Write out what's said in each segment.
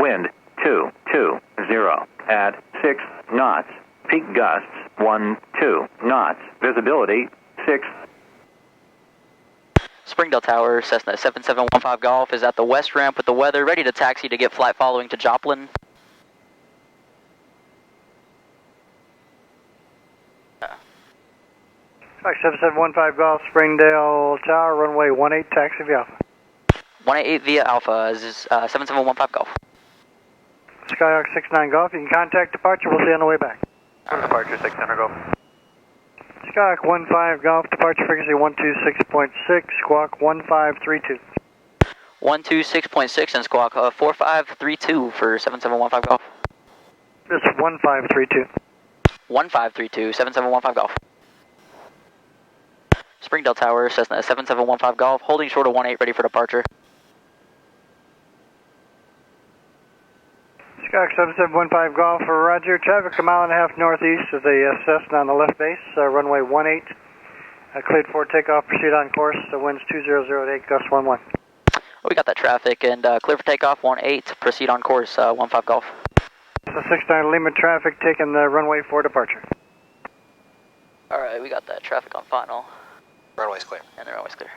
Wind 220 at 6 knots. Peak gusts 12 knots. Visibility 6. Springdale Tower, Cessna 7715 Golf is at the west ramp with the weather, ready to taxi to get flight following to Joplin. Sorry, 7715 Golf, Springdale Tower, runway 18, taxi via Alpha. 188 via Alpha, this is 7715 Golf. Skyhawk 69 Golf, you can contact departure, we'll see you on the way back. Departure 600 Golf. Skyhawk 15 Golf, departure frequency 126.6, squawk 1532. 126.6 and squawk 4532 for 7715 Golf. This is 1532. 1532, 7715 Golf. Springdale Tower, Cessna 7715 Golf, holding short of 18, ready for departure. Skyhawk 7715 Golf for Roger. Traffic a mile and a half northeast of the Cessna on the left base, runway 18. Cleared for takeoff, proceed on course. The wind's 2008, gust 11. We got that traffic and clear for takeoff 18, proceed on course 15 Golf. So 69 Lima traffic taking the runway for departure. Alright, we got that traffic on final. Runway's clear. And the runway's clear.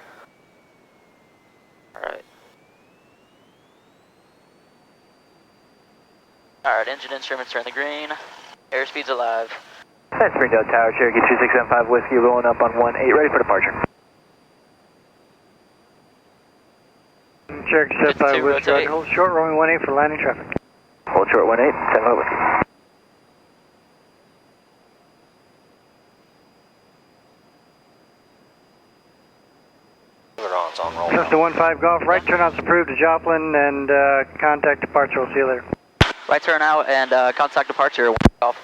Alright. Alright, engine instruments are in the green. Airspeed's alive. That's Springdale Tower, Cherokee 2675 Whiskey, rolling up on 18, ready for departure. Cherokee 75 Whiskey, roger. Hold short, runway 18 for landing traffic. Hold short 18, 75 Whiskey. It's on roll. Cessna 15 Golf, right turnout's approved to Joplin and contact departure, we'll see you later. Right turn out and contact departure 15 Golf.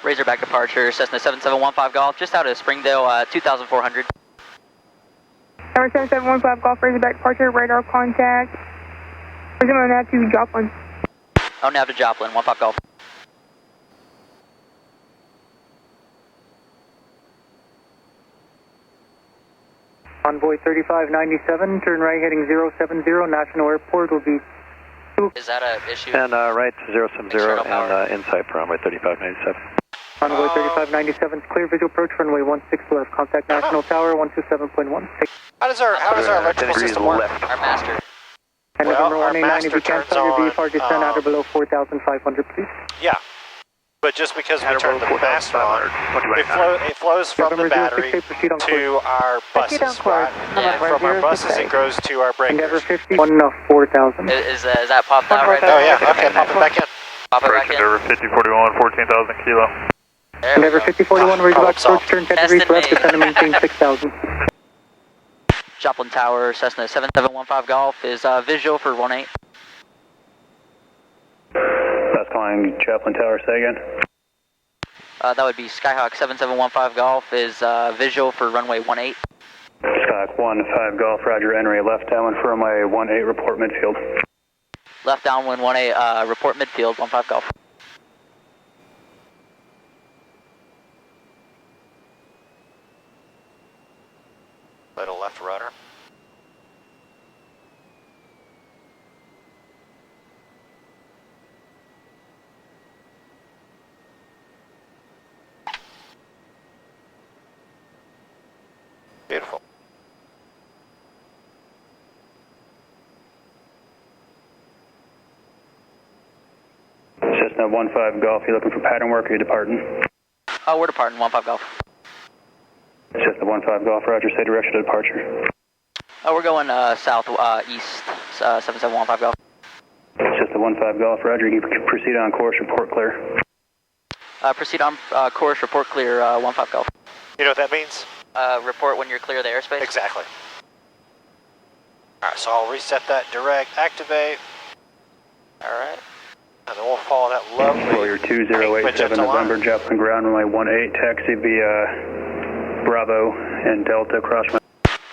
Razorback departure, Cessna 7715 Golf, just out of Springdale, 2400. Tower 7715 Golf, Razorback departure, radar contact. We're going to nav to Joplin. Oh, nav to Joplin, 15 Golf. Envoy 3597, turn right heading 070, National Airport will be 2. Is that an issue? And right 070 External and power. insight for runway 3597. Envoy 3597, clear visual approach, runway 16 left, contact National Tower 127.1. How does our electrical system work? Our master. And Well, November our 189, if you master can't turns start your on, VFR, descend at or below 4,500, please. Yeah. But just because we turned the master on, it flows from the November battery 06, proceed on to our buses, right? Yeah, From our buses it goes to our Endeavor breakers. 51, 4,000. Is that popped out right Oh now? yeah, okay, pop it back in. Pop it back in. Endeavor 5041, 14,000 kilo. There we Endeavor go. 5041, Razorback problem approach, turn 10 Test degrees and left, made. descend and maintain 6,000. Joplin Tower, Cessna 7715 Golf is visual for 18. That's calling Joplin Tower, say again. That would be Skyhawk 7715 Golf is visual for runway 18. Skyhawk 15 Golf, roger, Henry, left downwind for runway 18, report midfield. Left downwind 18, report midfield 15 Golf. Little left rudder. Beautiful. Cessna 15 Golf, you looking for pattern work or you departing? Oh, we're departing 15 Golf. Cessna 15 Golf, roger, say direction to departure. Oh, we're going south east 7715 Golf. Cessna 15 Golf, roger, you can proceed on course, report clear. Proceed on course, report clear 15 Golf. You know what that means? Report when you're clear of the airspace. Exactly. Alright, so I'll reset that direct, activate, Alright. and then we'll follow that lovely Warrior 2087 November, Joplin ground, runway 18, taxi via Bravo and Delta, cross.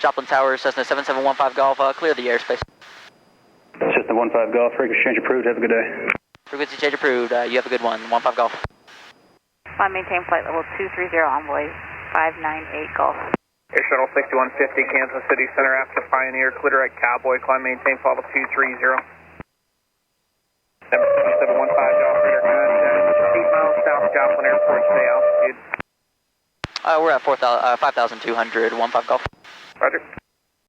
Joplin Tower, Cessna 7715 Golf, clear the airspace. Cessna 15 Golf, frequency change approved, have a good day. Frequency change approved, you have a good one, 15 Golf. Maintain flight level 230, envoy 598 Golf. Air Shuttle 6150, Kansas City Center after Pioneer, clear right Cowboy, climb maintain, follow 230. Number 7715 Golf Radar contact, 8 miles south Joplin Airport, stay altitude. We're at 5,200, 15 Golf. Roger.